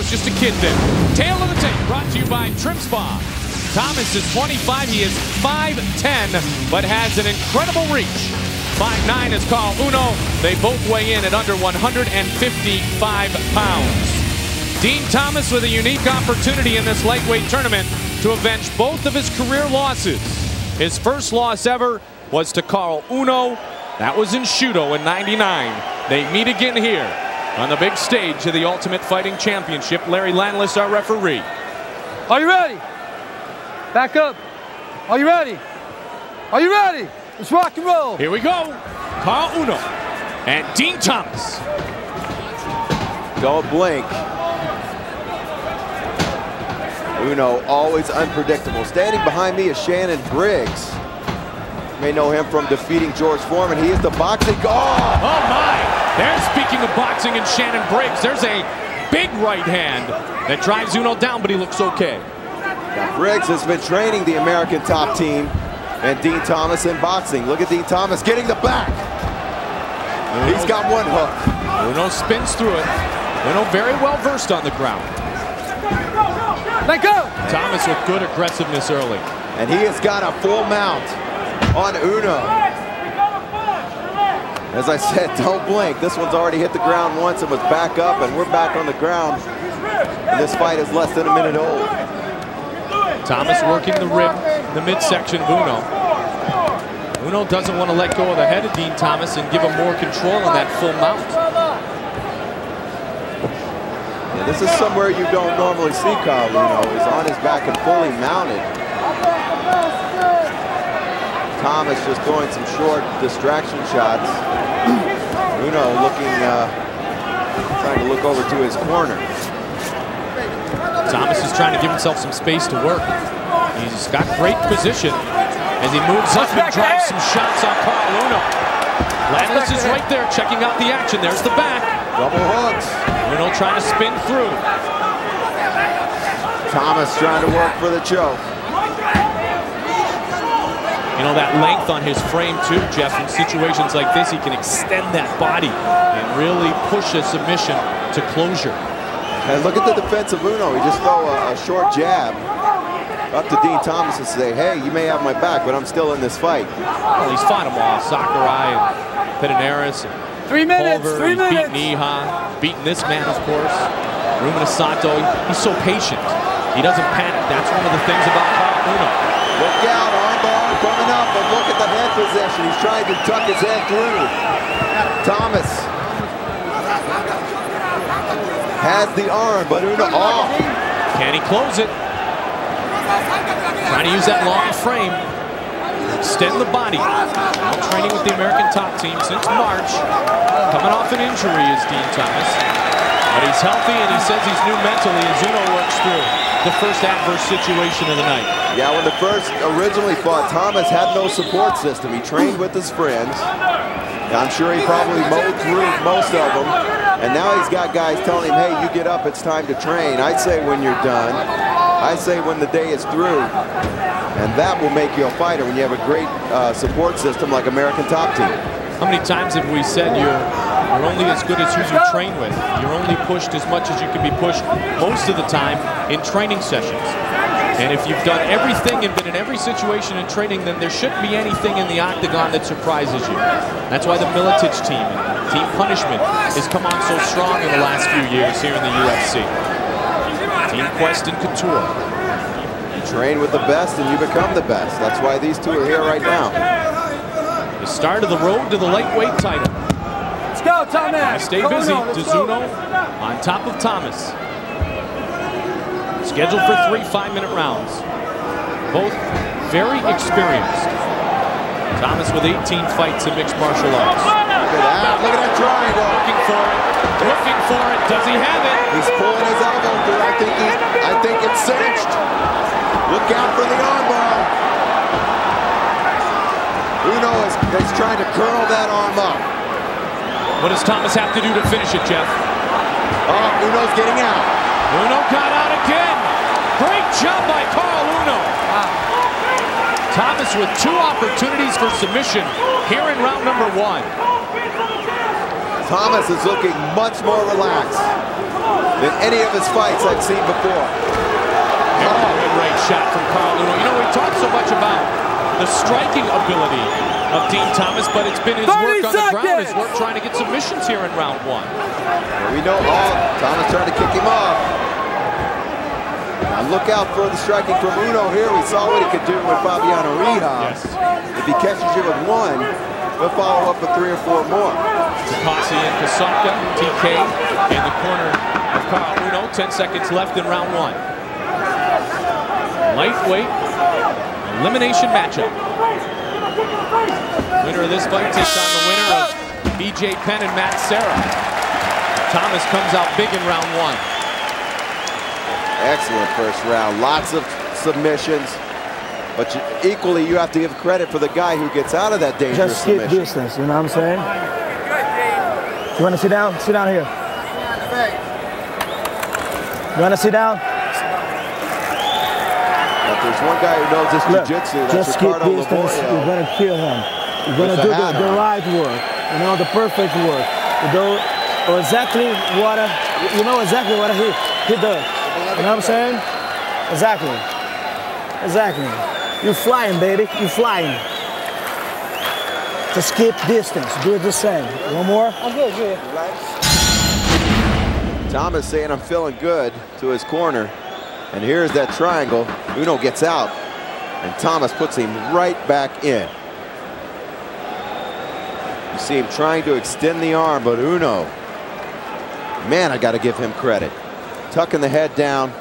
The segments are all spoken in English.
was just a kid then. Tail of the tape brought to you by Trim Spa. Thomas is 25. He is 5'10", but has an incredible reach. 5'9" is Caol Uno. They both weigh in at under 155 pounds. Dean Thomas with a unique opportunity in this lightweight tournament to avenge both of his career losses. His first loss ever was to Caol Uno. That was in Shudo in '99. They meet again here on the big stage of the Ultimate Fighting Championship. Larry Landless, our referee. Are you ready? Back up. Are you ready? Are you ready? Let's rock and roll. Here we go. Caol Uno and Dean Thomas. Don't blink. Uno, always unpredictable. Standing behind me is Shannon Briggs. You may know him from defeating George Foreman. He is the boxing god. Oh my! There's, speaking of boxing and Shannon Briggs, there's a big right hand that drives Uno down, but he looks okay. Now, Briggs has been training the American top team and Dean Thomas in boxing. Look at Dean Thomas getting the back. He's got one hook. Uno spins through it. Uno very well versed on the ground. Let go. Thomas with good aggressiveness early. And he has got a full mount on Uno. As I said, don't blink. This one's already hit the ground once and was back up, and we're back on the ground. And this fight is less than a minute old. Thomas working the rib, the midsection of Uno. Uno doesn't want to let go of the head of Dean Thomas and give him more control on that full mount. Yeah, this is somewhere you don't normally see Caol Uno. He's on his back and fully mounted. Thomas just throwing some short distraction shots. Uno looking, trying to look over to his corner. Thomas is trying to give himself some space to work. He's got great position as he moves up and drives some shots on Caol Uno. Landless is right there checking out the action. There's the back. Double hooks. Uno trying to spin through. Thomas trying to work for the choke. You know, that length on his frame too, Jeff. In situations like this, he can extend that body and really push a submission to closure. And look at the defense of Uno. He just throw a short jab up to Dean Thomas and say, hey, you may have my back, but I'm still in this fight. Well, he's fought them all. Sakurai and Pederneiras. 3 minutes, Pulver. 3 minutes. Beaten Iha, beaten this man, of course. Rumina Sato. He's so patient. He doesn't panic. That's one of the things about Caol Uno. Look out, armbar coming up, and look at the head position. He's trying to tuck his head through. Thomas has the arm, but Uno off. Can he close it? Trying to use that long frame. Extend the body. Now training with the American top team since March. Coming off an injury is Dean Thomas. But he's healthy and he says he's new mentally as Uno works through the first adverse situation of the night. Yeah, when the first originally fought, Thomas had no support system. He trained with his friends. I'm sure he probably mowed through most of them. And now he's got guys telling him, hey, you get up, it's time to train. I say when you're done. I say when the day is through. And that will make you a fighter when you have a great support system like American Top Team. How many times have we said you're only as good as who you train with? You're only pushed as much as you can be pushed most of the time in training sessions. And if you've done everything and been in every situation in training, then there shouldn't be anything in the octagon that surprises you. That's why the Miletich team, Team Punishment, has come on so strong in the last few years here in the UFC. Team Quest and Couture. You train with the best and you become the best. That's why these two are here right now. The start of the road to the lightweight title. Let's go, Thomas. Stay busy. Uno on top of Thomas. Scheduled for 3 5-minute rounds. Both very experienced. Thomas with 18 fights in mixed martial arts. Look at that. Look at that triangle. Looking for it. Looking for it. Does he have it? He's pulling his elbow through. I think it's cinched. Look out for the armbar. Uno is trying to curl that arm up. What does Thomas have to do to finish it, Jeff? Oh, Uno's getting out. Uno got out again. Great job by Caol Uno. Thomas with 2 opportunities for submission here in round number 1. Thomas is looking much more relaxed. than any of his fights I've seen before. Good right shot from Caol Uno. You know, we talk so much about the striking ability of Dean Thomas, but it's been his work on the ground, his work trying to get submissions here in round 1. Well, we know all. Thomas trying to kick him off. And look out for the striking from Uno here. We saw what he could do with Fabiano Rehab. Yes. If he catches you with 1, he'll follow up with 3 or 4 more. Takasi and Kasaka, TK in the corner of Caol Uno. 10 seconds left in round 1. Lightweight elimination matchup. Winner of this fight takes on the winner of BJ Penn and Matt Serra. Thomas comes out big in round 1. Excellent first round. Lots of submissions. But equally, you have to give credit for the guy who gets out of that dangerous submission. Just skip distance, you know what I'm saying? You want to sit down? Sit down here. You want to sit down? But there's one guy who knows this jiu-jitsu. That's just skip Ricardo distance. Laborio. You're going to kill him. You're going to do the right work. You know, the perfect work. You know exactly what he does. You know what I'm saying? Exactly. Exactly. You're flying, baby. You're flying. Just skip distance. Do it the same. One more. I'm good, good. Thomas saying I'm feeling good to his corner. And here's that triangle. Uno gets out. And Thomas puts him right back in. You see him trying to extend the arm, but Uno, man, I got to give him credit. Tucking the head down,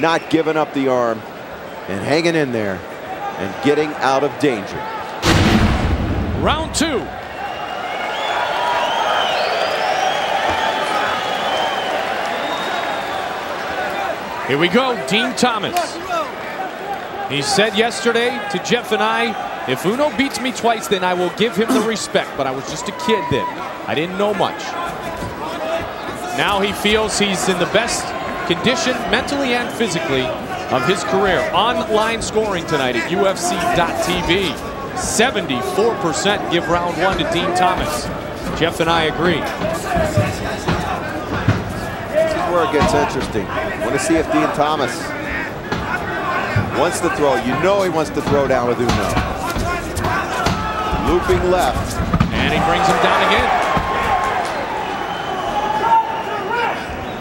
not giving up the arm, and hanging in there and getting out of danger. Round 2. Here we go, Dean Thomas. He said yesterday to Jeff and I, if Uno beats me twice, then I will give him the respect. But I was just a kid then. I didn't know much. Now he feels he's in the best condition, mentally and physically, of his career. Online scoring tonight at UFC.tv. 74% give round 1 to Dean Thomas. Jeff and I agree. This is where it gets interesting. Want to see if Dean Thomas wants to throw. You know he wants to throw down with Uno. Looping left. And he brings him down again.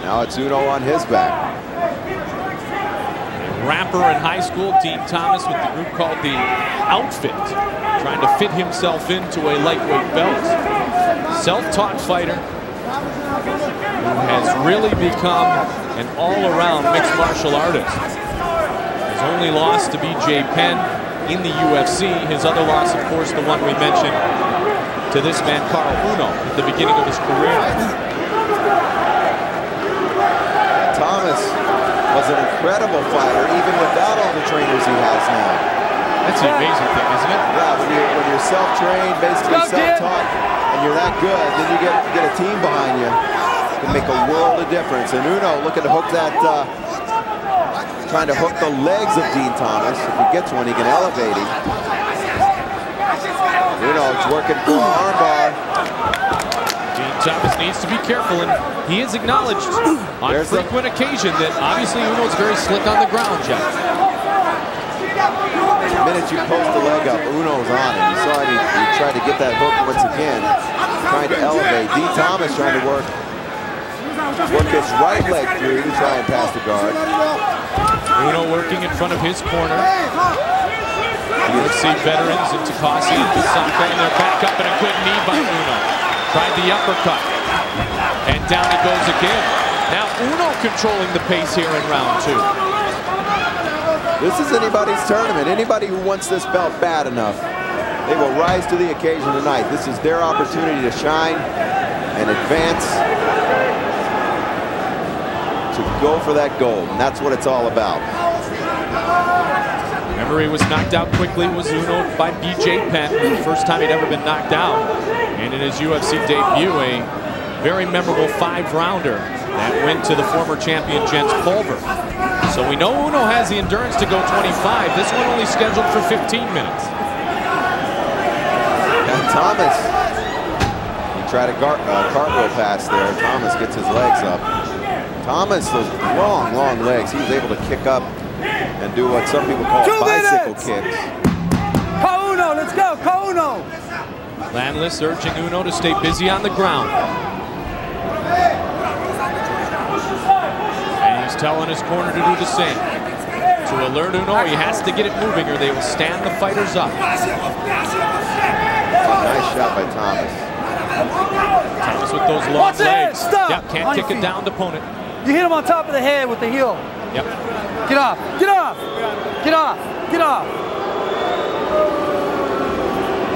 Now it's Uno on his back. Rapper in high school, Dean Thomas with the group called the Outfit, trying to fit himself into a lightweight belt. Self-taught fighter who has really become an all-around mixed martial artist. His only loss to BJ Penn in the UFC. His other loss, of course, the one we mentioned to this man, Caol Uno, at the beginning of his career. Thomas was an incredible fighter, even without all the trainers he has now. That's the amazing thing, isn't it? Yeah, when you're self-trained, basically self-taught, and you're that good, then you get a team behind you. It can make a world of difference. And Uno looking to hook that, trying to hook the legs of Dean Thomas. If he gets one, he can elevate him. Uno's working for an armbar. Dean Thomas needs to be careful, and he has acknowledged on frequent occasion that obviously Uno's very slick on the ground, Jeff. The minute you post the leg up, Uno's on it. You saw he tried to get that hook once again, trying to elevate. Dean Thomas trying to work his right leg through to try and pass the guard. Uno working in front of his corner. UFC veterans in Takasi and Kasaka, and they're back up, and a good knee by Uno. Tried the uppercut, and down it goes again. Now Uno controlling the pace here in round 2. This is anybody's tournament. Anybody who wants this belt bad enough, they will rise to the occasion tonight. This is their opportunity to shine and advance, to go for that gold, and that's what it's all about. Remember, he was knocked out quickly, was Uno, by BJ Penn. The first time he'd ever been knocked out. And in his UFC debut, a very memorable 5-rounder that went to the former champion Jens Pulver. So we know Uno has the endurance to go 25. This one only scheduled for 15 minutes. And Thomas, he tried a cartwheel pass there. Thomas gets his legs up. Thomas, those long, long legs. He was able to kick up and do what some people call bicycle kicks. Caol Uno, let's go, Caol Uno. Landless urging Uno to stay busy on the ground. And he's telling his corner to do the same. To alert Uno, he has to get it moving or they will stand the fighters up. Nice shot by Thomas. Thomas with those long legs. Yep, can't kick it down to opponent. You hit him on top of the head with the heel. Yep. Get off, get off, get off, get off.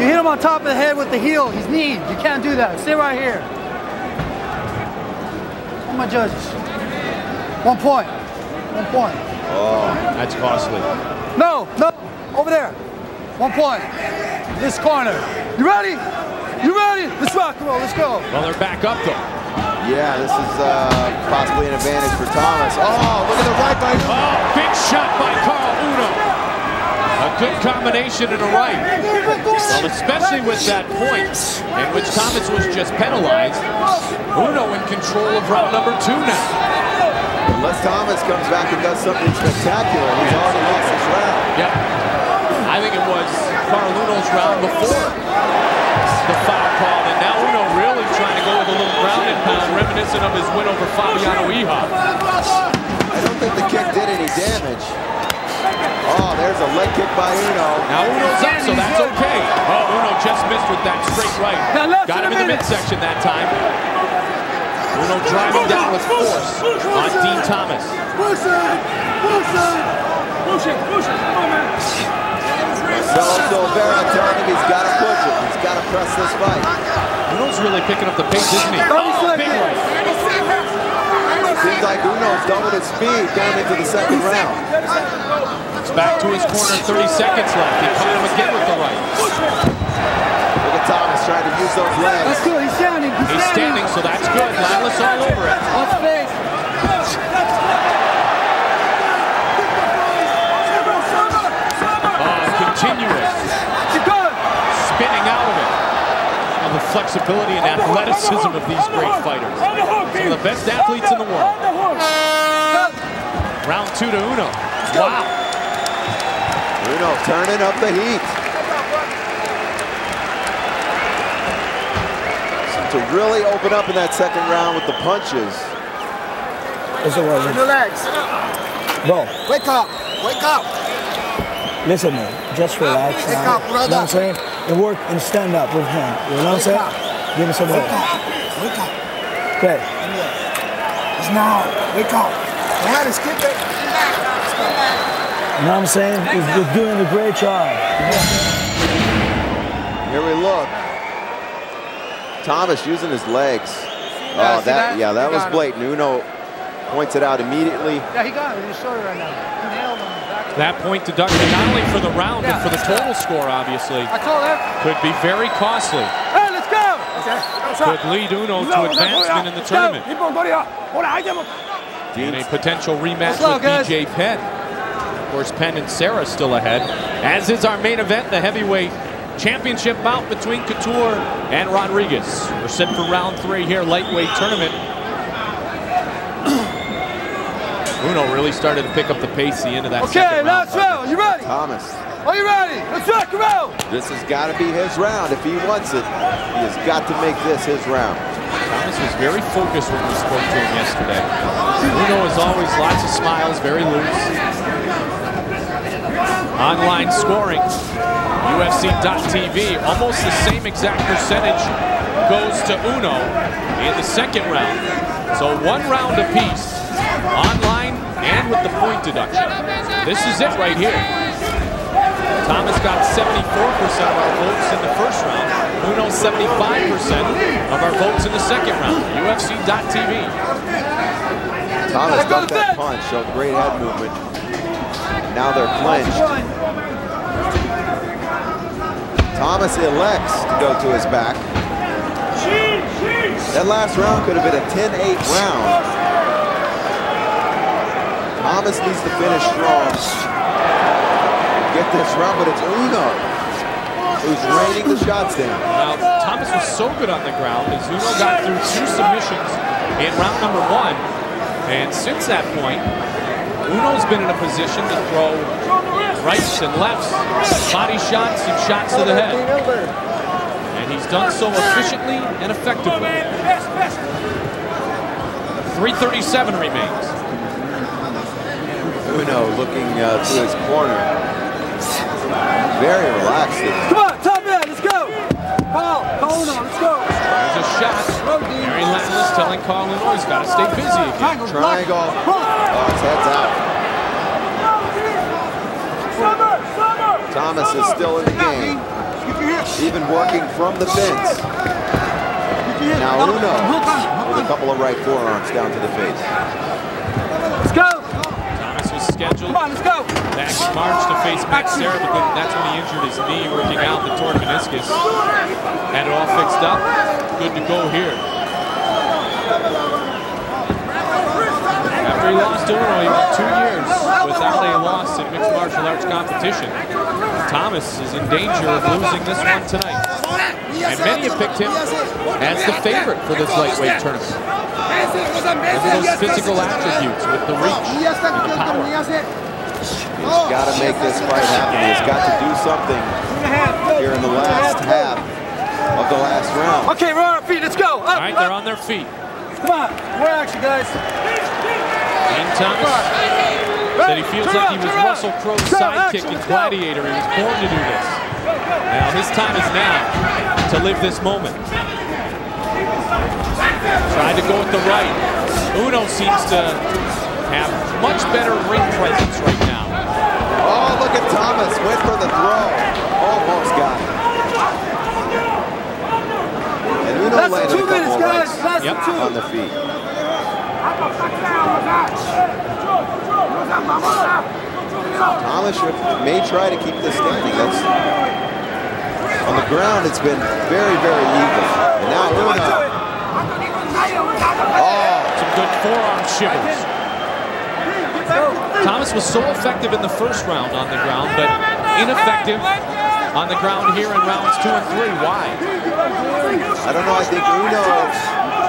You hit him on top of the head with the heel. He's kneed. You can't do that. Stay right here. Where are my judges? 1 point. 1 point. Oh, that's costly. No, no, over there. 1 point. This corner. You ready? You ready? Let's rock and roll. Let's go. Well, they're back up though. Yeah, this is possibly an advantage for Thomas. Oh, look at the right by Uno. Oh, big shot by Caol Uno. A good combination and a right. Well, especially with that point in which Thomas was just penalized. Uno in control of round number 2 now. Unless Thomas comes back and does something spectacular, he's already lost his round. Yep. I think it was Caol Uno's round before the foul call, and now Uno really trying to go with a little ground and pound, reminiscent of his win over Fabiano Iha. I don't think the kick did any damage. Oh, there's a leg kick by Uno. Now Uno's up, so that's okay. Oh, Uno just missed with that straight right. Got him in the midsection that time. Uno driving down with force on Dean Thomas. Marcelo Silveira telling him he's got to push it. He's got to press this fight. Uno's really picking up the pace, isn't he? Oh, big right. Seems like Uno's doubled his speed going into the second round. It's back to his corner, 30 seconds left. He caught him again with the right. Look at Thomas trying to use those legs. That's good. He's standing. He's standing, so that's good. Landless all over it. Watch face. Continuous. Spinning out of it. And the flexibility and athleticism of these great fighters. Some of the best athletes in the world. Round 2 to Uno. Wow. Uno turning up the heat. To really open up in that second round with the punches. Your legs. Bro. Wake up. Wake up. Listen, man, just relax. Wake up, brother. You know what I'm saying? And work and stand up with him. You know what I'm saying? Give me some help. Wake up. Okay. It's now. Wake up. Go ahead and skip it. You know what I'm saying? He's doing a great job. Here we look. Thomas using his legs. Oh, that was blatant. Uno points it out immediately. Yeah, he got it. He's short right now. He nailed him. That point deduction, not only for the round, but for the total score, obviously, I told him. could be very costly. Hey, let's go. Could lead Uno to advancement in the tournament. In a potential rematch with BJ Penn. Of course, Penn and Serra still ahead, as is our main event, the heavyweight championship bout between Couture and Rodriguez. We're set for round 3 here, lightweight tournament. Uno really started to pick up the pace at the end of that second round. Okay, last round. You ready? Thomas. Are you ready? Let's rock and roll. This has got to be his round. If he wants it, he has got to make this his round. Thomas was very focused when we spoke to him yesterday. Uno, as always, lots of smiles, very loose. Online scoring, UFC.tv, almost the same exact percentage goes to Uno in the second round. So 1 round apiece, online and with the point deduction. This is it right here. Thomas got 74% of our votes in the first round. Uno 75% of our votes in the second round. UFC.tv. Thomas got that punch, showed great head movement. Now they're clinched. Thomas elects to go to his back. That last round could have been a 10-8 round. Thomas needs to finish strong. Get this round, but it's Uno who's raining the shots down. Now, Thomas was so good on the ground as Uno got through 2 submissions in round number 1. And since that point, Uno's been in a position to throw rights and lefts, body shots and shots to the head. And he's done so efficiently and effectively. 3:37 remains. Uno looking to his corner. Very relaxed. Come on, top man, let's go. Caol Uno, let's go. There's a shot. Mary Landless telling Caol Uno he's got to stay busy again. Triangle. Oh, his head's out. Thomas is still in the game. Even working from the fence. Now Uno with a couple of right forearms down to the face. Let's go. Thomas was scheduled Come on, let's go. back in March to face Matt Serra, but then that's when he injured his knee working out the torn meniscus. Had it all fixed up. Good to go here. After he lost to Uno, he went 2 years without a loss in mixed martial arts competition. Thomas is in danger of losing this one tonight. And many have picked him as the favorite for this lightweight tournament. Look at those physical attributes with the reach and the power. He's got to make this fight happen. He's got to do something here in the last half of the last round. Okay, we're on our feet. Let's go. Up, All right, they're on their feet. Come on, more action, guys. Dean Thomas said he feels like he was Russell Crowe's sidekick in Gladiator. He was born to do this. Now his time is now to live this moment. Tried to go with the right. Uno seems to have much better ring presence right now. Oh, look at Thomas. Went for the throw. Almost got it. And Uno That's landed 2 a minutes, couple guys. of That's rights 2. on the feet. Thomas may try to keep this standing. That's on the ground. It's been very, very even. And now Uno. Oh, some good forearm shivers. Thomas was so effective in the first round on the ground, but ineffective on the ground here in rounds 2 and 3. Why? I don't know. I think Uno,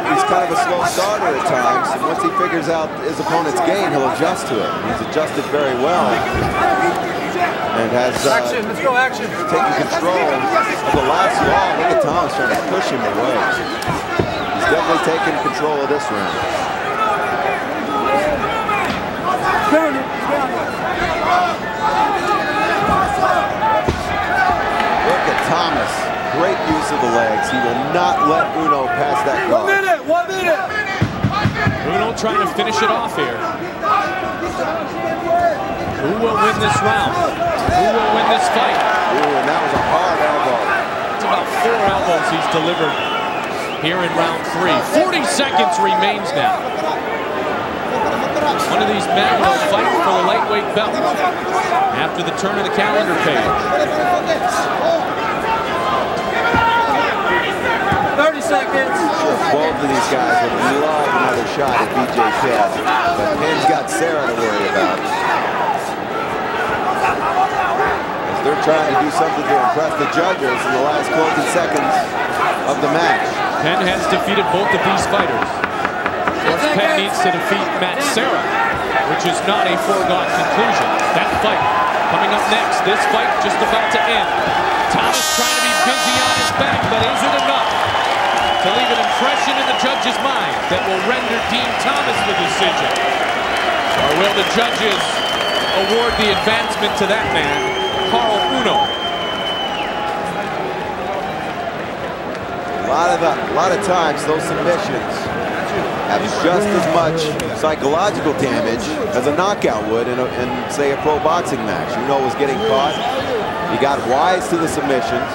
he's kind of a slow starter at times. And once he figures out his opponent's game, he'll adjust to it. He's adjusted very well. And has Action, let's go, action. taken control of the last round. Look at Thomas trying to push him away. He's definitely taken control of this round. Look at Thomas. Great use of the legs. He will not let Uno pass that guard. 1 minute, 1 minute. Uno trying to finish it off here. Who will win this round? Who will win this fight? Ooh, and that was a hard elbow. It's about 4 elbows he's delivered here in round 3. 40 seconds remains now. One of these men will fight for the lightweight belt after the turn of the calendar page. 30 seconds. Sure, both of these guys would love another shot at BJ Penn. But Penn's got Serra to worry about. As they're trying to do something to impress the judges in the last closing seconds of the match. Penn has defeated both of these fighters. Of course, Penn needs to defeat Matt Serra, which is not a foregone conclusion. That fight coming up next. This fight just about to end. Thomas trying to be busy on his back, but is it enough to leave an impression in the judge's mind that will render Dean Thomas the decision? Or will the judges award the advancement to that man, Caol Uno? A lot of times those submissions have just as much psychological damage as a knockout would in say, a pro boxing match. Uno was getting caught. He got wise to the submissions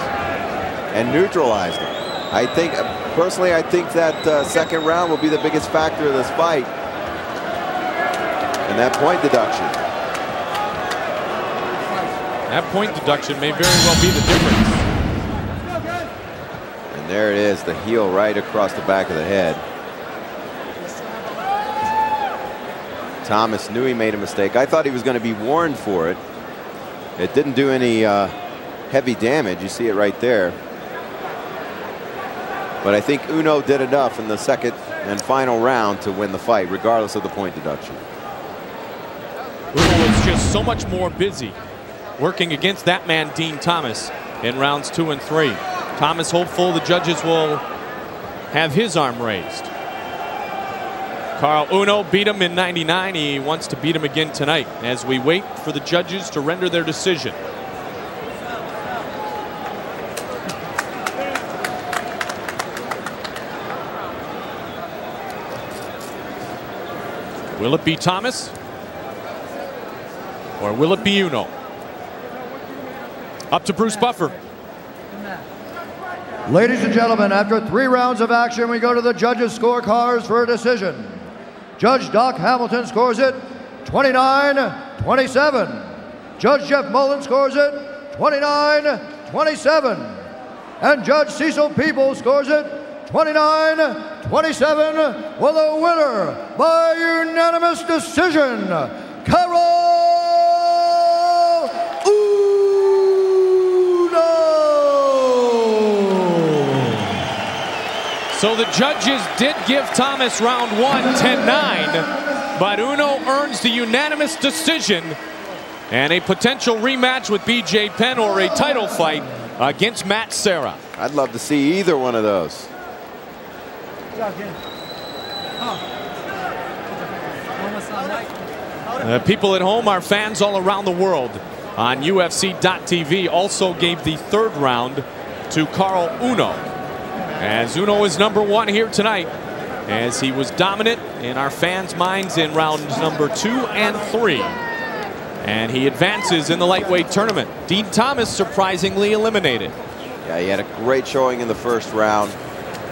and neutralized him. I think, personally, I think that second round will be the biggest factor of this fight. And that point deduction. That point deduction may very well be the difference. And there it is, the heel right across the back of the head. Thomas knew he made a mistake. I thought he was going to be warned for it. It didn't do any heavy damage. You see it right there. But I think Uno did enough in the second and final round to win the fight, regardless of the point deduction. Uno was just so much more busy working against that man, Dean Thomas, in rounds 2 and 3. Thomas hopeful the judges will have his arm raised. Caol Uno beat him in '99. He wants to beat him again tonight as we wait for the judges to render their decision. Will it be Thomas? Or will it be Uno? Up to Bruce Buffer. Ladies and gentlemen, after 3 rounds of action, we go to the judges' scorecards for a decision. Judge Doc Hamilton scores it 29-27. Judge Jeff Mullen scores it 29-27. And Judge Cecil Peebles scores it 29-27, with a winner by unanimous decision, Caol Uno. So the judges did give Thomas round 1 10-9, but Uno earns the unanimous decision and a potential rematch with BJ Penn or a title fight against Matt Serra. I'd love to see either one of those. People at home, our fans all around the world on UFC.tv also gave the 3rd round to Caol Uno, as Uno is number 1 here tonight, as he was dominant in our fans' minds in rounds number 2 and 3. And he advances in the lightweight tournament. Dean Thomas surprisingly eliminated. Yeah, he had a great showing in the 1st round.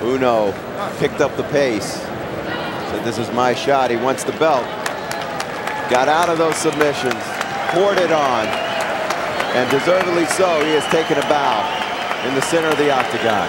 Uno picked up the pace. Said, this is my shot. He wants the belt. Got out of those submissions. Poured it on. And deservedly so, he has taken a bow in the center of the octagon.